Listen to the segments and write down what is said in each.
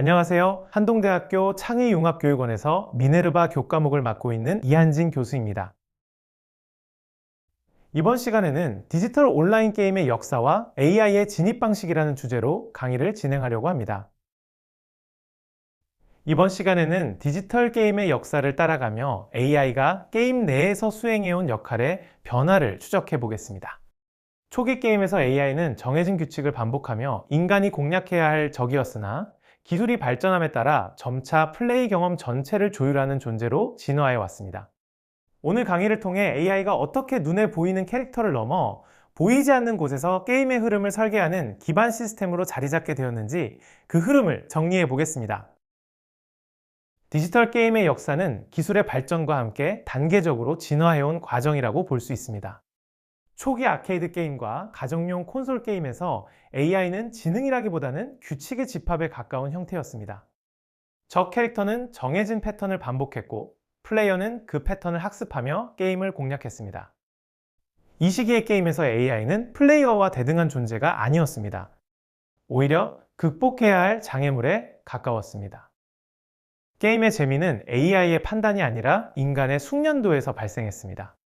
안녕하세요. 한동대학교 창의융합교육원에서 미네르바 교과목을 맡고 있는 이한진 교수입니다. 이번 시간에는 디지털 온라인 게임의 역사와 AI의 진입 방식이라는 주제로 강의를 진행하려고 합니다. 이번 시간에는 디지털 게임의 역사를 따라가며 AI가 게임 내에서 수행해온 역할의 변화를 추적해 보겠습니다. 초기 게임에서 AI는 정해진 규칙을 반복하며 인간이 공략해야 할 적이었으나 기술이 발전함에 따라 점차 플레이 경험 전체를 조율하는 존재로 진화해 왔습니다. 오늘 강의를 통해 AI가 어떻게 눈에 보이는 캐릭터를 넘어 보이지 않는 곳에서 게임의 흐름을 설계하는 기반 시스템으로 자리 잡게 되었는지 그 흐름을 정리해 보겠습니다. 디지털 게임의 역사는 기술의 발전과 함께 단계적으로 진화해온 과정이라고 볼 수 있습니다. 초기 아케이드 게임과 가정용 콘솔 게임에서 AI는 지능이라기보다는 규칙의 집합에 가까운 형태였습니다. 적 캐릭터는 정해진 패턴을 반복했고 플레이어는 그 패턴을 학습하며 게임을 공략했습니다. 이 시기의 게임에서 AI는 플레이어와 대등한 존재가 아니었습니다. 오히려 극복해야 할 장애물에 가까웠습니다. 게임의 재미는 AI의 판단이 아니라 인간의 숙련도에서 발생했습니다.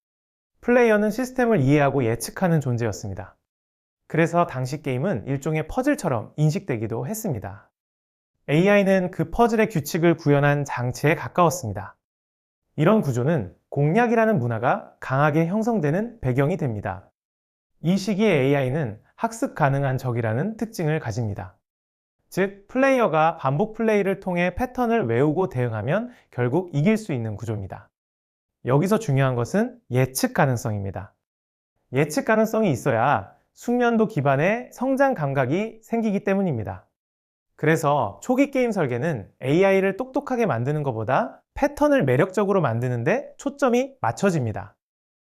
플레이어는 시스템을 이해하고 예측하는 존재였습니다. 그래서 당시 게임은 일종의 퍼즐처럼 인식되기도 했습니다. AI는 그 퍼즐의 규칙을 구현한 장치에 가까웠습니다. 이런 구조는 공략이라는 문화가 강하게 형성되는 배경이 됩니다. 이 시기의 AI는 학습 가능한 적이라는 특징을 가집니다. 즉, 플레이어가 반복 플레이를 통해 패턴을 외우고 대응하면 결국 이길 수 있는 구조입니다. 여기서 중요한 것은 예측 가능성입니다. 예측 가능성이 있어야 숙련도 기반의 성장 감각이 생기기 때문입니다. 그래서 초기 게임 설계는 AI를 똑똑하게 만드는 것보다 패턴을 매력적으로 만드는데 초점이 맞춰집니다.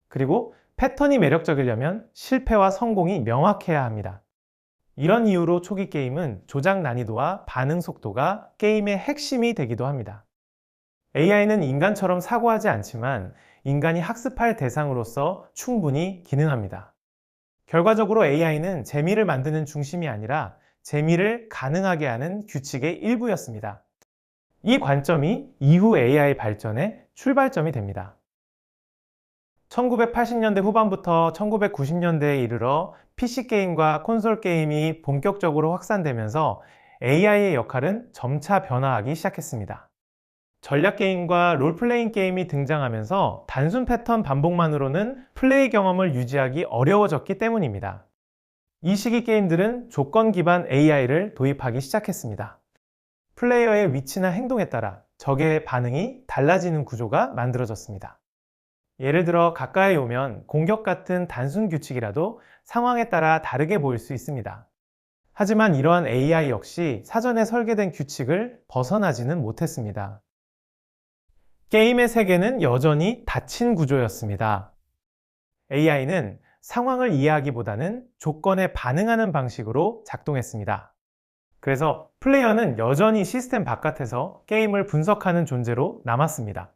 그리고 패턴이 매력적이려면 실패와 성공이 명확해야 합니다. 이런 이유로 초기 게임은 조작 난이도와 반응 속도가 게임의 핵심이 되기도 합니다. AI는 인간처럼 사고하지 않지만 인간이 학습할 대상으로서 충분히 기능합니다. 결과적으로 AI는 재미를 만드는 중심이 아니라 재미를 가능하게 하는 규칙의 일부였습니다. 이 관점이 이후 AI 발전의 출발점이 됩니다. 1980년대 후반부터 1990년대에 이르러 PC게임과 콘솔 게임이 본격적으로 확산되면서 AI의 역할은 점차 변화하기 시작했습니다. 전략 게임과 롤플레잉 게임이 등장하면서 단순 패턴 반복만으로는 플레이 경험을 유지하기 어려워졌기 때문입니다. 이 시기 게임들은 조건 기반 AI를 도입하기 시작했습니다. 플레이어의 위치나 행동에 따라 적의 반응이 달라지는 구조가 만들어졌습니다. 예를 들어 가까이 오면 공격 같은 단순 규칙이라도 상황에 따라 다르게 보일 수 있습니다. 하지만 이러한 AI 역시 사전에 설계된 규칙을 벗어나지는 못했습니다. 게임의 세계는 여전히 닫힌 구조였습니다. AI는 상황을 이해하기보다는 조건에 반응하는 방식으로 작동했습니다. 그래서 플레이어는 여전히 시스템 바깥에서 게임을 분석하는 존재로 남았습니다.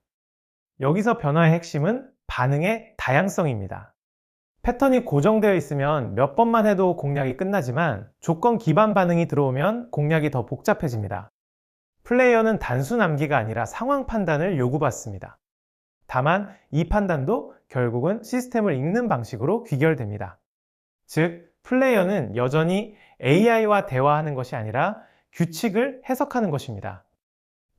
여기서 변화의 핵심은 반응의 다양성입니다. 패턴이 고정되어 있으면 몇 번만 해도 공략이 끝나지만 조건 기반 반응이 들어오면 공략이 더 복잡해집니다. 플레이어는 단순 암기가 아니라 상황 판단을 요구받습니다. 다만 이 판단도 결국은 시스템을 읽는 방식으로 귀결됩니다. 즉, 플레이어는 여전히 AI와 대화하는 것이 아니라 규칙을 해석하는 것입니다.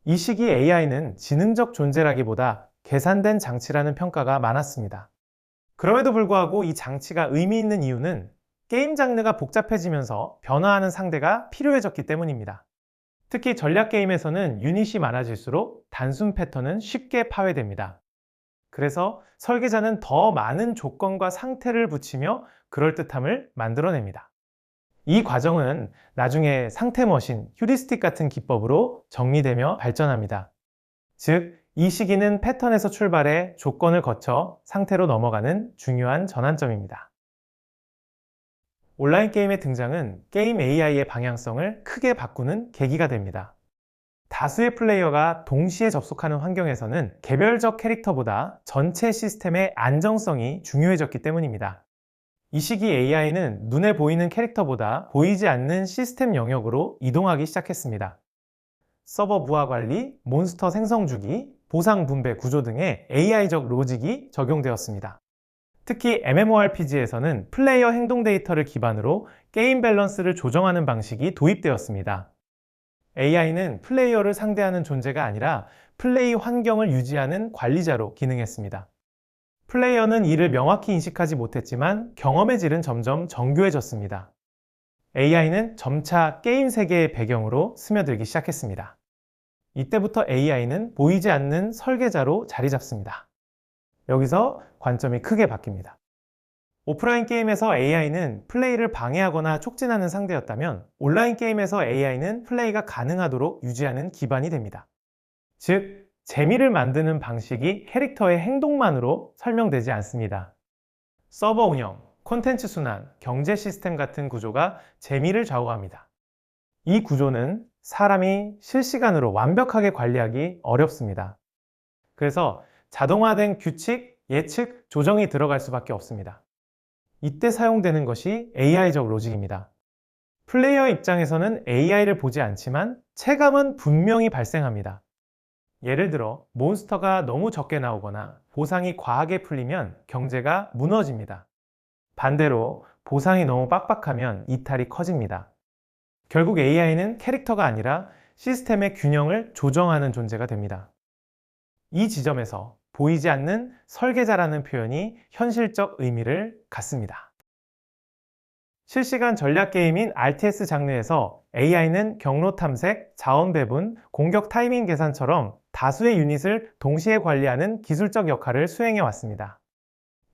이 시기 AI는 지능적 존재라기보다 계산된 장치라는 평가가 많았습니다. 그럼에도 불구하고 이 장치가 의미 있는 이유는 게임 장르가 복잡해지면서 변화하는 상대가 필요해졌기 때문입니다. 특히 전략 게임에서는 유닛이 많아질수록 단순 패턴은 쉽게 파괴됩니다. 그래서 설계자는 더 많은 조건과 상태를 붙이며 그럴듯함을 만들어냅니다. 이 과정은 나중에 상태 머신, 휴리스틱 같은 기법으로 정리되며 발전합니다. 즉, 이 시기는 패턴에서 출발해 조건을 거쳐 상태로 넘어가는 중요한 전환점입니다. 온라인 게임의 등장은 게임 AI의 방향성을 크게 바꾸는 계기가 됩니다. 다수의 플레이어가 동시에 접속하는 환경에서는 개별적 캐릭터보다 전체 시스템의 안정성이 중요해졌기 때문입니다. 이 시기 AI는 눈에 보이는 캐릭터보다 보이지 않는 시스템 영역으로 이동하기 시작했습니다. 서버 부하 관리, 몬스터 생성 주기, 보상 분배 구조 등의 AI적 로직이 적용되었습니다. 특히 MMORPG에서는 플레이어 행동 데이터를 기반으로 게임 밸런스를 조정하는 방식이 도입되었습니다. AI는 플레이어를 상대하는 존재가 아니라 플레이 환경을 유지하는 관리자로 기능했습니다. 플레이어는 이를 명확히 인식하지 못했지만 경험의 질은 점점 정교해졌습니다. AI는 점차 게임 세계의 배경으로 스며들기 시작했습니다. 이때부터 AI는 보이지 않는 설계자로 자리 잡습니다. 여기서 관점이 크게 바뀝니다. 오프라인 게임에서 AI는 플레이를 방해하거나 촉진하는 상대였다면 온라인 게임에서 AI는 플레이가 가능하도록 유지하는 기반이 됩니다. 즉, 재미를 만드는 방식이 캐릭터의 행동만으로 설명되지 않습니다. 서버 운영, 콘텐츠 순환, 경제 시스템 같은 구조가 재미를 좌우합니다. 이 구조는 사람이 실시간으로 완벽하게 관리하기 어렵습니다. 그래서 자동화된 규칙, 예측, 조정이 들어갈 수밖에 없습니다. 이때 사용되는 것이 AI적 로직입니다. 플레이어 입장에서는 AI를 보지 않지만 체감은 분명히 발생합니다. 예를 들어 몬스터가 너무 적게 나오거나 보상이 과하게 풀리면 경제가 무너집니다. 반대로 보상이 너무 빡빡하면 이탈이 커집니다. 결국 AI는 캐릭터가 아니라 시스템의 균형을 조정하는 존재가 됩니다. 이 지점에서 보이지 않는 설계자라는 표현이 현실적 의미를 갖습니다. 실시간 전략 게임인 RTS 장르에서 AI는 경로 탐색, 자원 배분, 공격 타이밍 계산처럼 다수의 유닛을 동시에 관리하는 기술적 역할을 수행해 왔습니다.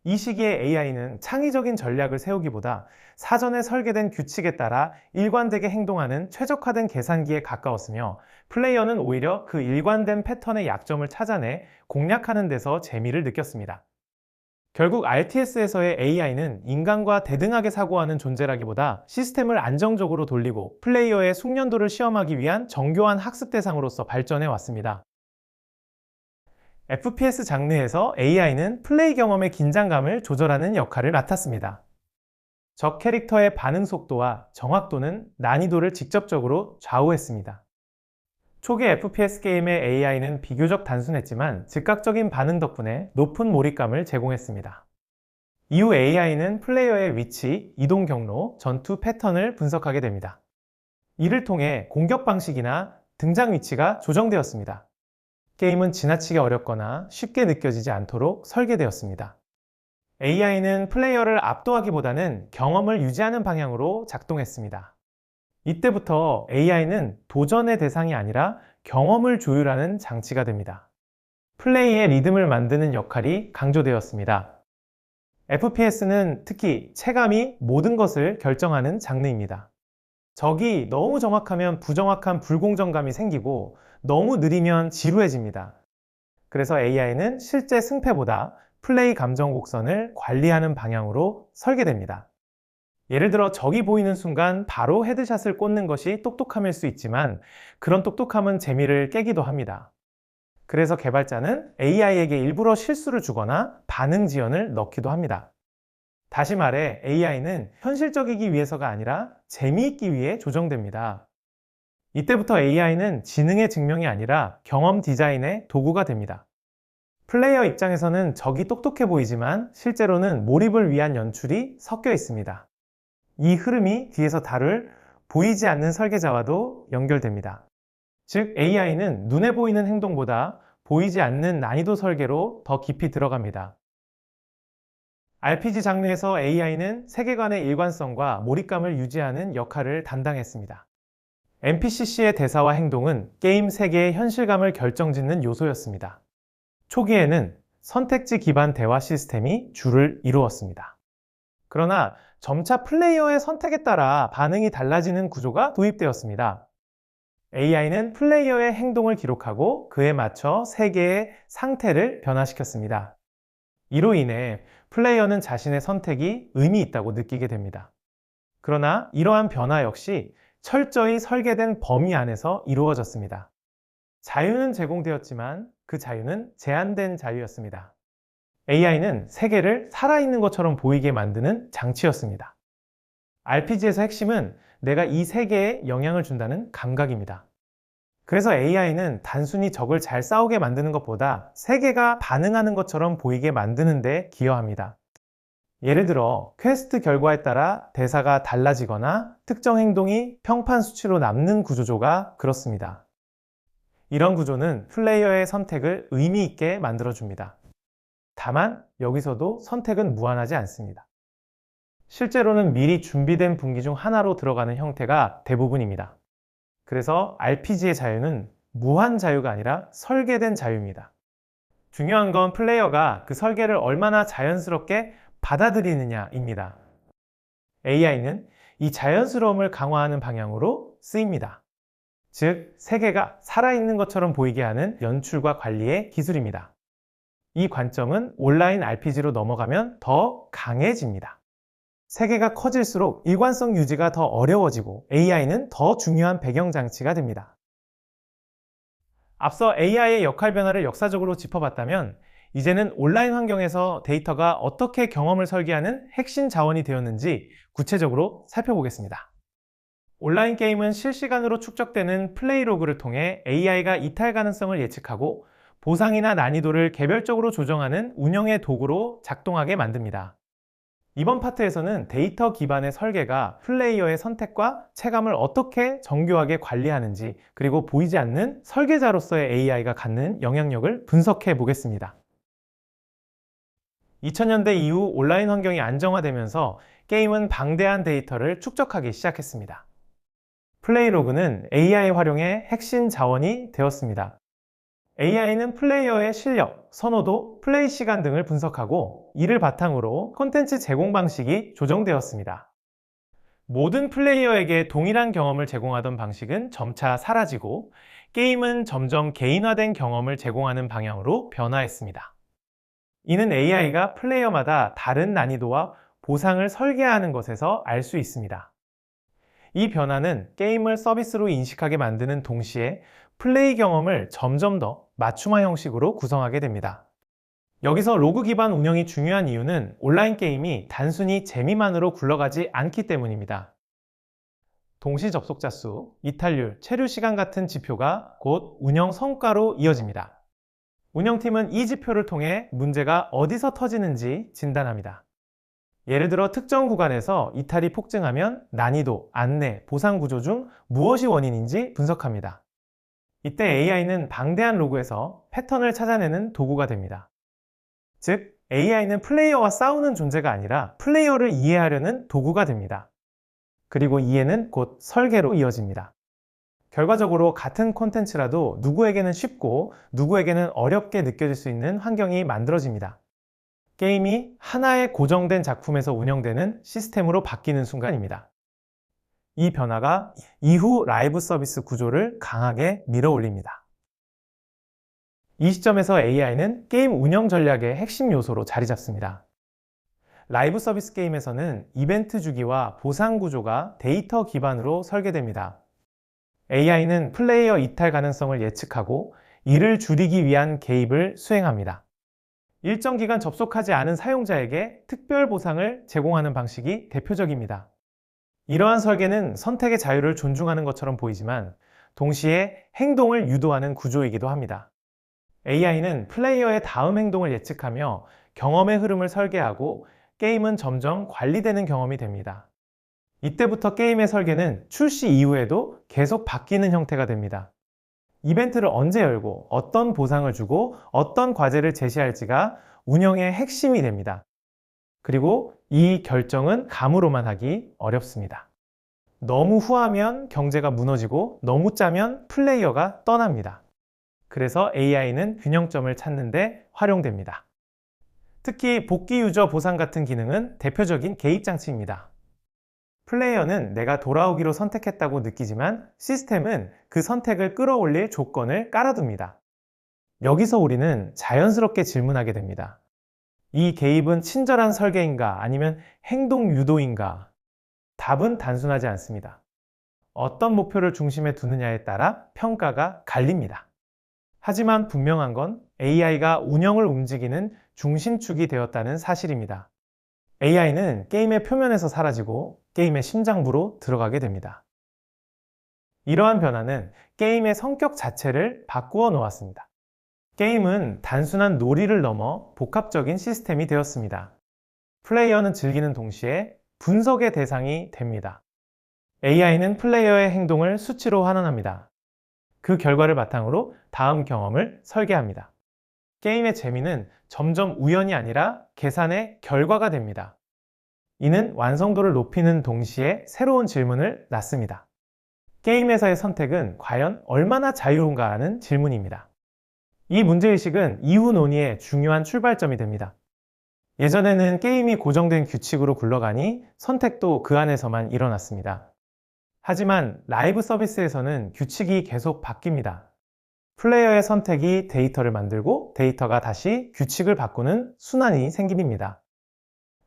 이 시기에 AI는 창의적인 전략을 세우기보다 사전에 설계된 규칙에 따라 일관되게 행동하는 최적화된 계산기에 가까웠으며 플레이어는 오히려 그 일관된 패턴의 약점을 찾아내 공략하는 데서 재미를 느꼈습니다. 결국 RTS에서의 AI는 인간과 대등하게 사고하는 존재라기보다 시스템을 안정적으로 돌리고 플레이어의 숙련도를 시험하기 위한 정교한 학습 대상으로서 발전해 왔습니다. FPS 장르에서 AI는 플레이 경험의 긴장감을 조절하는 역할을 맡았습니다. 적 캐릭터의 반응 속도와 정확도는 난이도를 직접적으로 좌우했습니다. 초기 FPS 게임의 AI는 비교적 단순했지만 즉각적인 반응 덕분에 높은 몰입감을 제공했습니다. 이후 AI는 플레이어의 위치, 이동 경로, 전투 패턴을 분석하게 됩니다. 이를 통해 공격 방식이나 등장 위치가 조정되었습니다. 게임은 지나치게 어렵거나 쉽게 느껴지지 않도록 설계되었습니다. AI는 플레이어를 압도하기보다는 경험을 유지하는 방향으로 작동했습니다. 이때부터 AI는 도전의 대상이 아니라 경험을 조율하는 장치가 됩니다. 플레이의 리듬을 만드는 역할이 강조되었습니다. FPS는 특히 체감이 모든 것을 결정하는 장르입니다. 적이 너무 정확하면 부정확한 불공정감이 생기고 너무 느리면 지루해집니다. 그래서 AI는 실제 승패보다 플레이 감정 곡선을 관리하는 방향으로 설계됩니다. 예를 들어 적이 보이는 순간 바로 헤드샷을 꽂는 것이 똑똑함일 수 있지만 그런 똑똑함은 재미를 깨기도 합니다. 그래서 개발자는 AI에게 일부러 실수를 주거나 반응 지연을 넣기도 합니다. 다시 말해 AI는 현실적이기 위해서가 아니라 재미있기 위해 조정됩니다. 이때부터 AI는 지능의 증명이 아니라 경험 디자인의 도구가 됩니다. 플레이어 입장에서는 적이 똑똑해 보이지만 실제로는 몰입을 위한 연출이 섞여 있습니다. 이 흐름이 뒤에서 다룰 보이지 않는 설계자와도 연결됩니다. 즉 AI는 눈에 보이는 행동보다 보이지 않는 난이도 설계로 더 깊이 들어갑니다. RPG 장르에서 AI는 세계관의 일관성과 몰입감을 유지하는 역할을 담당했습니다. NPC의 대사와 행동은 게임 세계의 현실감을 결정짓는 요소였습니다. 초기에는 선택지 기반 대화 시스템이 주를 이루었습니다. 그러나 점차 플레이어의 선택에 따라 반응이 달라지는 구조가 도입되었습니다. AI는 플레이어의 행동을 기록하고 그에 맞춰 세계의 상태를 변화시켰습니다. 이로 인해 플레이어는 자신의 선택이 의미 있다고 느끼게 됩니다. 그러나 이러한 변화 역시 철저히 설계된 범위 안에서 이루어졌습니다. 자유는 제공되었지만 그 자유는 제한된 자유였습니다. AI는 세계를 살아있는 것처럼 보이게 만드는 장치였습니다. RPG에서 핵심은 내가 이 세계에 영향을 준다는 감각입니다. 그래서 AI는 단순히 적을 잘 싸우게 만드는 것보다 세계가 반응하는 것처럼 보이게 만드는 데 기여합니다. 예를 들어 퀘스트 결과에 따라 대사가 달라지거나 특정 행동이 평판 수치로 남는 구조조가 그렇습니다. 이런 구조는 플레이어의 선택을 의미 있게 만들어줍니다. 다만 여기서도 선택은 무한하지 않습니다. 실제로는 미리 준비된 분기 중 하나로 들어가는 형태가 대부분입니다. 그래서 RPG의 자유는 무한 자유가 아니라 설계된 자유입니다. 중요한 건 플레이어가 그 설계를 얼마나 자연스럽게 받아들이느냐입니다. AI는 이 자연스러움을 강화하는 방향으로 쓰입니다. 즉, 세계가 살아있는 것처럼 보이게 하는 연출과 관리의 기술입니다. 이 관점은 온라인 RPG로 넘어가면 더 강해집니다. 세계가 커질수록 일관성 유지가 더 어려워지고 AI는 더 중요한 배경장치가 됩니다. 앞서 AI의 역할 변화를 역사적으로 짚어봤다면 이제는 온라인 환경에서 데이터가 어떻게 경험을 설계하는 핵심 자원이 되었는지 구체적으로 살펴보겠습니다. 온라인 게임은 실시간으로 축적되는 플레이 로그를 통해 AI가 이탈 가능성을 예측하고 보상이나 난이도를 개별적으로 조정하는 운영의 도구로 작동하게 만듭니다. 이번 파트에서는 데이터 기반의 설계가 플레이어의 선택과 체감을 어떻게 정교하게 관리하는지, 그리고 보이지 않는 설계자로서의 AI가 갖는 영향력을 분석해 보겠습니다. 2000년대 이후 온라인 환경이 안정화되면서 게임은 방대한 데이터를 축적하기 시작했습니다. 플레이 로그는 AI 활용의 핵심 자원이 되었습니다. AI는 플레이어의 실력, 선호도, 플레이 시간 등을 분석하고 이를 바탕으로 콘텐츠 제공 방식이 조정되었습니다. 모든 플레이어에게 동일한 경험을 제공하던 방식은 점차 사라지고 게임은 점점 개인화된 경험을 제공하는 방향으로 변화했습니다. 이는 AI가 플레이어마다 다른 난이도와 보상을 설계하는 것에서 알 수 있습니다. 이 변화는 게임을 서비스로 인식하게 만드는 동시에 플레이 경험을 점점 더 맞춤화 형식으로 구성하게 됩니다. 여기서 로그 기반 운영이 중요한 이유는 온라인 게임이 단순히 재미만으로 굴러가지 않기 때문입니다. 동시 접속자 수, 이탈률, 체류 시간 같은 지표가 곧 운영 성과로 이어집니다. 운영팀은 이 지표를 통해 문제가 어디서 터지는지 진단합니다. 예를 들어 특정 구간에서 이탈이 폭증하면 난이도, 안내, 보상 구조 중 무엇이 원인인지 분석합니다. 이때 AI는 방대한 로그에서 패턴을 찾아내는 도구가 됩니다. 즉, AI는 플레이어와 싸우는 존재가 아니라 플레이어를 이해하려는 도구가 됩니다. 그리고 이해는 곧 설계로 이어집니다. 결과적으로 같은 콘텐츠라도 누구에게는 쉽고 누구에게는 어렵게 느껴질 수 있는 환경이 만들어집니다. 게임이 하나의 고정된 작품에서 운영되는 시스템으로 바뀌는 순간입니다. 이 변화가 이후 라이브 서비스 구조를 강하게 밀어올립니다. 이 시점에서 AI는 게임 운영 전략의 핵심 요소로 자리 잡습니다. 라이브 서비스 게임에서는 이벤트 주기와 보상 구조가 데이터 기반으로 설계됩니다. AI는 플레이어 이탈 가능성을 예측하고 이를 줄이기 위한 개입을 수행합니다. 일정 기간 접속하지 않은 사용자에게 특별 보상을 제공하는 방식이 대표적입니다. 이러한 설계는 선택의 자유를 존중하는 것처럼 보이지만 동시에 행동을 유도하는 구조이기도 합니다. AI는 플레이어의 다음 행동을 예측하며 경험의 흐름을 설계하고 게임은 점점 관리되는 경험이 됩니다. 이때부터 게임의 설계는 출시 이후에도 계속 바뀌는 형태가 됩니다. 이벤트를 언제 열고 어떤 보상을 주고 어떤 과제를 제시할지가 운영의 핵심이 됩니다. 그리고 이 결정은 감으로만 하기 어렵습니다. 너무 후하면 경제가 무너지고 너무 짜면 플레이어가 떠납니다. 그래서 AI는 균형점을 찾는 데 활용됩니다. 특히 복귀 유저 보상 같은 기능은 대표적인 개입 장치입니다. 플레이어는 내가 돌아오기로 선택했다고 느끼지만 시스템은 그 선택을 끌어올릴 조건을 깔아둡니다. 여기서 우리는 자연스럽게 질문하게 됩니다. 이 개입은 친절한 설계인가 아니면 행동 유도인가? 답은 단순하지 않습니다. 어떤 목표를 중심에 두느냐에 따라 평가가 갈립니다. 하지만 분명한 건 AI가 운영을 움직이는 중심축이 되었다는 사실입니다. AI는 게임의 표면에서 사라지고 게임의 심장부로 들어가게 됩니다. 이러한 변화는 게임의 성격 자체를 바꾸어 놓았습니다. 게임은 단순한 놀이를 넘어 복합적인 시스템이 되었습니다. 플레이어는 즐기는 동시에 분석의 대상이 됩니다. AI는 플레이어의 행동을 수치로 환원합니다. 그 결과를 바탕으로 다음 경험을 설계합니다. 게임의 재미는 점점 우연이 아니라 계산의 결과가 됩니다. 이는 완성도를 높이는 동시에 새로운 질문을 낳습니다. 게임에서의 선택은 과연 얼마나 자유로운가 하는 질문입니다. 이 문제의식은 이후 논의의 중요한 출발점이 됩니다. 예전에는 게임이 고정된 규칙으로 굴러가니 선택도 그 안에서만 일어났습니다. 하지만 라이브 서비스에서는 규칙이 계속 바뀝니다. 플레이어의 선택이 데이터를 만들고 데이터가 다시 규칙을 바꾸는 순환이 생깁니다.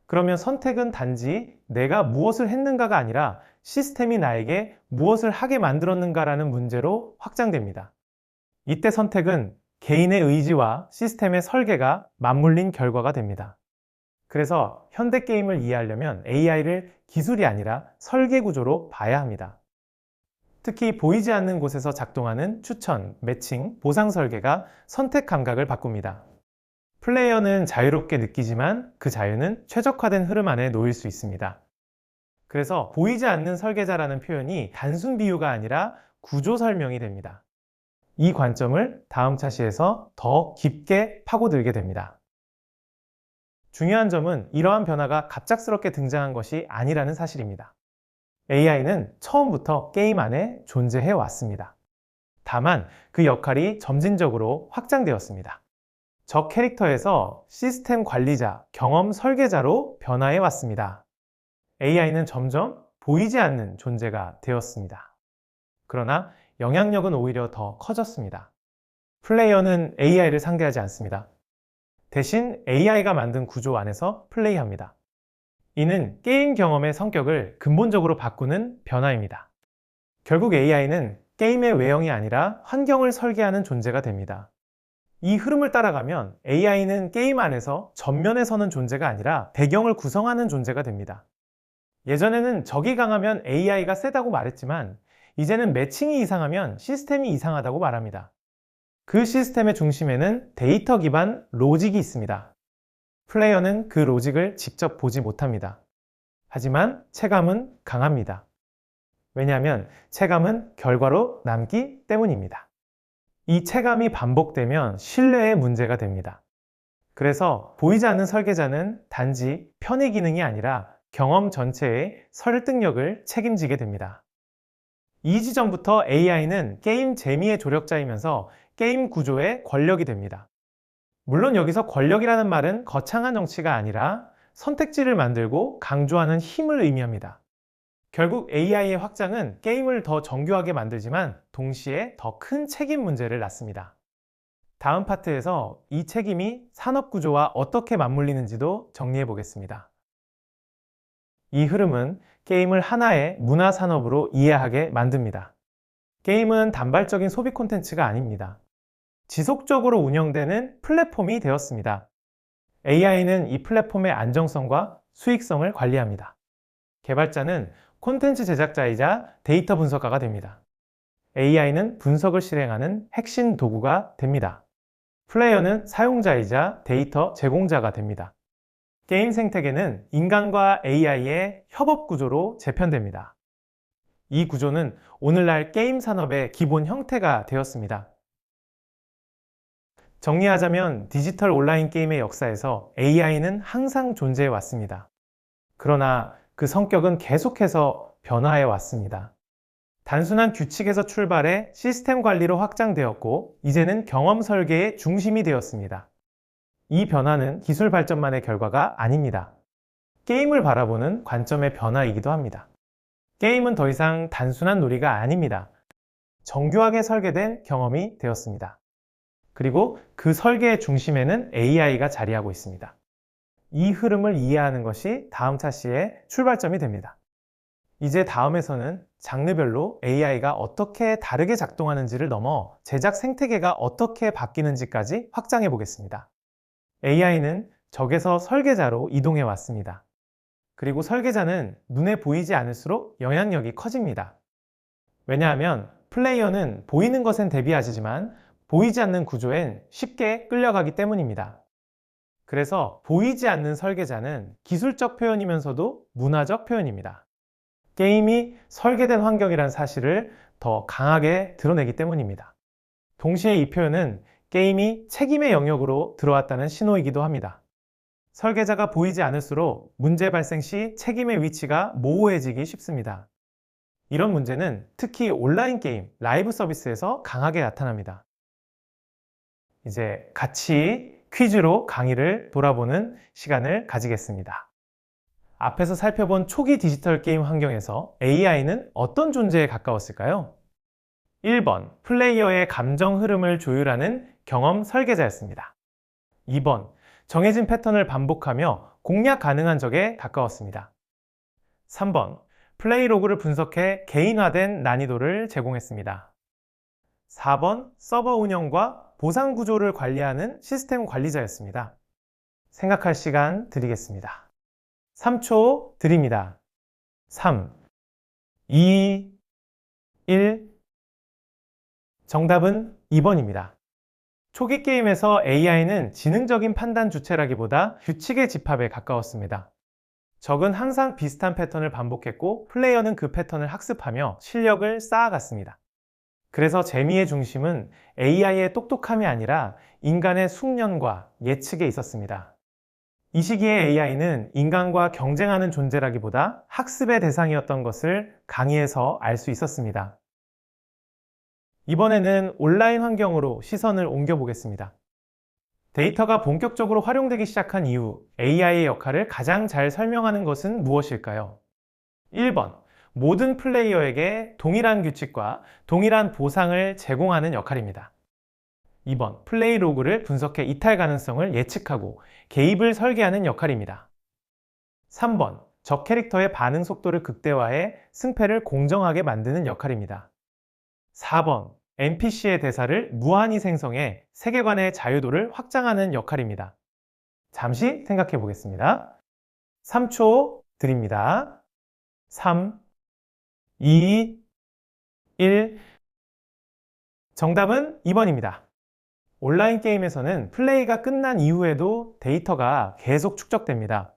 그러면 선택은 단지 내가 무엇을 했는가가 아니라 시스템이 나에게 무엇을 하게 만들었는가라는 문제로 확장됩니다. 이때 선택은 개인의 의지와 시스템의 설계가 맞물린 결과가 됩니다. 그래서 현대 게임을 이해하려면 AI를 기술이 아니라 설계 구조로 봐야 합니다. 특히 보이지 않는 곳에서 작동하는 추천, 매칭, 보상 설계가 선택 감각을 바꿉니다. 플레이어는 자유롭게 느끼지만 그 자유는 최적화된 흐름 안에 놓일 수 있습니다. 그래서 보이지 않는 설계자라는 표현이 단순 비유가 아니라 구조 설명이 됩니다. 이 관점을 다음 차시에서 더 깊게 파고들게 됩니다. 중요한 점은 이러한 변화가 갑작스럽게 등장한 것이 아니라는 사실입니다. AI는 처음부터 게임 안에 존재해 왔습니다. 다만 그 역할이 점진적으로 확장되었습니다. 적 캐릭터에서 시스템 관리자, 경험 설계자로 변화해 왔습니다. AI는 점점 보이지 않는 존재가 되었습니다. 그러나 영향력은 오히려 더 커졌습니다. 플레이어는 AI를 상대하지 않습니다. 대신 AI가 만든 구조 안에서 플레이합니다. 이는 게임 경험의 성격을 근본적으로 바꾸는 변화입니다. 결국 AI는 게임의 외형이 아니라 환경을 설계하는 존재가 됩니다. 이 흐름을 따라가면 AI는 게임 안에서 전면에 서는 존재가 아니라 배경을 구성하는 존재가 됩니다. 예전에는 적이 강하면 AI가 세다고 말했지만 이제는 매칭이 이상하면 시스템이 이상하다고 말합니다. 그 시스템의 중심에는 데이터 기반 로직이 있습니다. 플레이어는 그 로직을 직접 보지 못합니다. 하지만 체감은 강합니다. 왜냐하면 체감은 결과로 남기 때문입니다. 이 체감이 반복되면 신뢰의 문제가 됩니다. 그래서 보이지 않는 설계자는 단지 편의 기능이 아니라 경험 전체의 설득력을 책임지게 됩니다. 이 지점부터 AI는 게임 재미의 조력자이면서 게임 구조의 권력이 됩니다. 물론 여기서 권력이라는 말은 거창한 정치가 아니라 선택지를 만들고 강조하는 힘을 의미합니다. 결국 AI의 확장은 게임을 더 정교하게 만들지만 동시에 더 큰 책임 문제를 낳습니다. 다음 파트에서 이 책임이 산업 구조와 어떻게 맞물리는지도 정리해 보겠습니다. 이 흐름은 게임을 하나의 문화 산업으로 이해하게 만듭니다. 게임은 단발적인 소비 콘텐츠가 아닙니다. 지속적으로 운영되는 플랫폼이 되었습니다. AI는 이 플랫폼의 안정성과 수익성을 관리합니다. 개발자는 콘텐츠 제작자이자 데이터 분석가가 됩니다. AI는 분석을 실행하는 핵심 도구가 됩니다. 플레이어는 사용자이자 데이터 제공자가 됩니다. 게임 생태계는 인간과 AI의 협업 구조로 재편됩니다. 이 구조는 오늘날 게임 산업의 기본 형태가 되었습니다. 정리하자면 디지털 온라인 게임의 역사에서 AI는 항상 존재해 왔습니다. 그러나 그 성격은 계속해서 변화해 왔습니다. 단순한 규칙에서 출발해 시스템 관리로 확장되었고 이제는 경험 설계의 중심이 되었습니다. 이 변화는 기술 발전만의 결과가 아닙니다. 게임을 바라보는 관점의 변화이기도 합니다. 게임은 더 이상 단순한 놀이가 아닙니다. 정교하게 설계된 경험이 되었습니다. 그리고 그 설계의 중심에는 AI가 자리하고 있습니다. 이 흐름을 이해하는 것이 다음 차시의 출발점이 됩니다. 이제 다음에서는 장르별로 AI가 어떻게 다르게 작동하는지를 넘어 제작 생태계가 어떻게 바뀌는지까지 확장해 보겠습니다. AI는 적에서 설계자로 이동해 왔습니다. 그리고 설계자는 눈에 보이지 않을수록 영향력이 커집니다. 왜냐하면 플레이어는 보이는 것엔 대비하지만 보이지 않는 구조엔 쉽게 끌려가기 때문입니다. 그래서 보이지 않는 설계자는 기술적 표현이면서도 문화적 표현입니다. 게임이 설계된 환경이란 사실을 더 강하게 드러내기 때문입니다. 동시에 이 표현은 게임이 책임의 영역으로 들어왔다는 신호이기도 합니다. 설계자가 보이지 않을수록 문제 발생 시 책임의 위치가 모호해지기 쉽습니다. 이런 문제는 특히 온라인 게임, 라이브 서비스에서 강하게 나타납니다. 이제 같이 퀴즈로 강의를 돌아보는 시간을 가지겠습니다. 앞에서 살펴본 초기 디지털 게임 환경에서 AI는 어떤 존재에 가까웠을까요? 1번, 플레이어의 감정 흐름을 조율하는 경험 설계자였습니다. 2번, 정해진 패턴을 반복하며 공략 가능한 적에 가까웠습니다. 3번, 플레이 로그를 분석해 개인화된 난이도를 제공했습니다. 4번, 서버 운영과 보상 구조를 관리하는 시스템 관리자였습니다. 생각할 시간 드리겠습니다. 3초 드립니다. 3, 2, 1. 정답은 2번입니다. 초기 게임에서 AI는 지능적인 판단 주체라기보다 규칙의 집합에 가까웠습니다. 적은 항상 비슷한 패턴을 반복했고 플레이어는 그 패턴을 학습하며 실력을 쌓아갔습니다. 그래서 재미의 중심은 AI의 똑똑함이 아니라 인간의 숙련과 예측에 있었습니다. 이 시기의 AI는 인간과 경쟁하는 존재라기보다 학습의 대상이었던 것을 강의에서 알 수 있었습니다. 이번에는 온라인 환경으로 시선을 옮겨보겠습니다. 데이터가 본격적으로 활용되기 시작한 이후 AI의 역할을 가장 잘 설명하는 것은 무엇일까요? 1번, 모든 플레이어에게 동일한 규칙과 동일한 보상을 제공하는 역할입니다. 2번, 플레이 로그를 분석해 이탈 가능성을 예측하고 개입을 설계하는 역할입니다. 3번, 적 캐릭터의 반응 속도를 극대화해 승패를 공정하게 만드는 역할입니다. 4번, NPC의 대사를 무한히 생성해 세계관의 자유도를 확장하는 역할입니다. 잠시 생각해 보겠습니다. 3초 드립니다. 3, 2, 1. 정답은 2번입니다. 온라인 게임에서는 플레이가 끝난 이후에도 데이터가 계속 축적됩니다.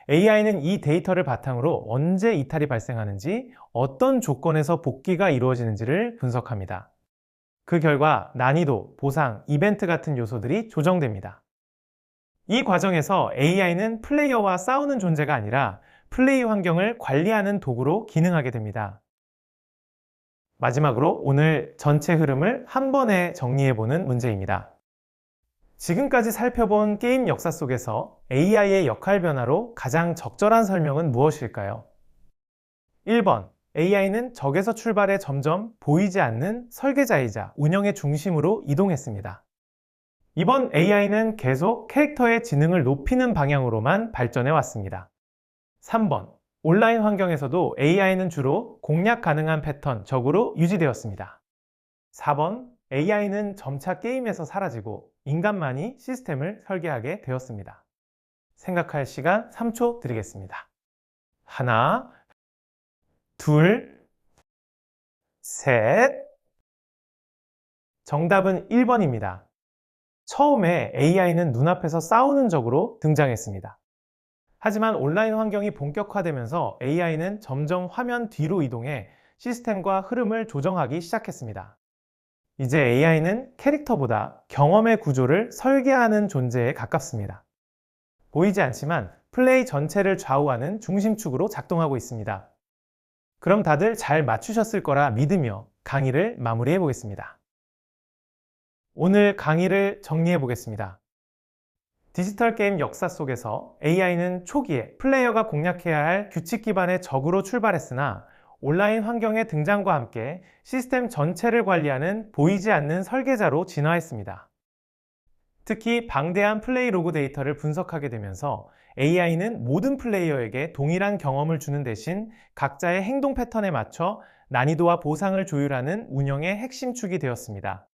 AI는 이 데이터를 바탕으로 언제 이탈이 발생하는지, 어떤 조건에서 복귀가 이루어지는지를 분석합니다. 그 결과 난이도, 보상, 이벤트 같은 요소들이 조정됩니다. 이 과정에서 AI는 플레이어와 싸우는 존재가 아니라 플레이 환경을 관리하는 도구로 기능하게 됩니다. 마지막으로 오늘 전체 흐름을 한 번에 정리해보는 문제입니다. 지금까지 살펴본 게임 역사 속에서 AI의 역할 변화로 가장 적절한 설명은 무엇일까요? 1번, AI는 적에서 출발해 점점 보이지 않는 설계자이자 운영의 중심으로 이동했습니다. 2번, AI는 계속 캐릭터의 지능을 높이는 방향으로만 발전해 왔습니다. 3번, 온라인 환경에서도 AI는 주로 공략 가능한 패턴, 적으로 유지되었습니다. 4번, AI는 점차 게임에서 사라지고 인간만이 시스템을 설계하게 되었습니다. 생각할 시간 3초 드리겠습니다. 하나, 둘, 셋. 정답은 1번입니다. 처음에 AI는 눈앞에서 싸우는 적으로 등장했습니다. 하지만 온라인 환경이 본격화되면서 AI는 점점 화면 뒤로 이동해 시스템과 흐름을 조정하기 시작했습니다. 이제 AI는 캐릭터보다 경험의 구조를 설계하는 존재에 가깝습니다. 보이지 않지만 플레이 전체를 좌우하는 중심축으로 작동하고 있습니다. 그럼 다들 잘 맞추셨을 거라 믿으며 강의를 마무리해 보겠습니다. 오늘 강의를 정리해 보겠습니다. 디지털 게임 역사 속에서 AI는 초기에 플레이어가 공략해야 할 규칙 기반의 적으로 출발했으나 온라인 환경의 등장과 함께 시스템 전체를 관리하는 보이지 않는 설계자로 진화했습니다. 특히 방대한 플레이 로그 데이터를 분석하게 되면서 AI는 모든 플레이어에게 동일한 경험을 주는 대신 각자의 행동 패턴에 맞춰 난이도와 보상을 조율하는 운영의 핵심축이 되었습니다.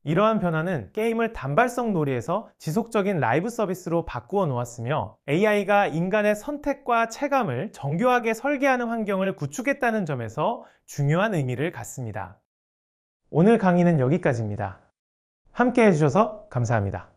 이러한 변화는 게임을 단발성 놀이에서 지속적인 라이브 서비스로 바꾸어 놓았으며 AI가 인간의 선택과 체감을 정교하게 설계하는 환경을 구축했다는 점에서 중요한 의미를 갖습니다. 오늘 강의는 여기까지입니다. 함께 해주셔서 감사합니다.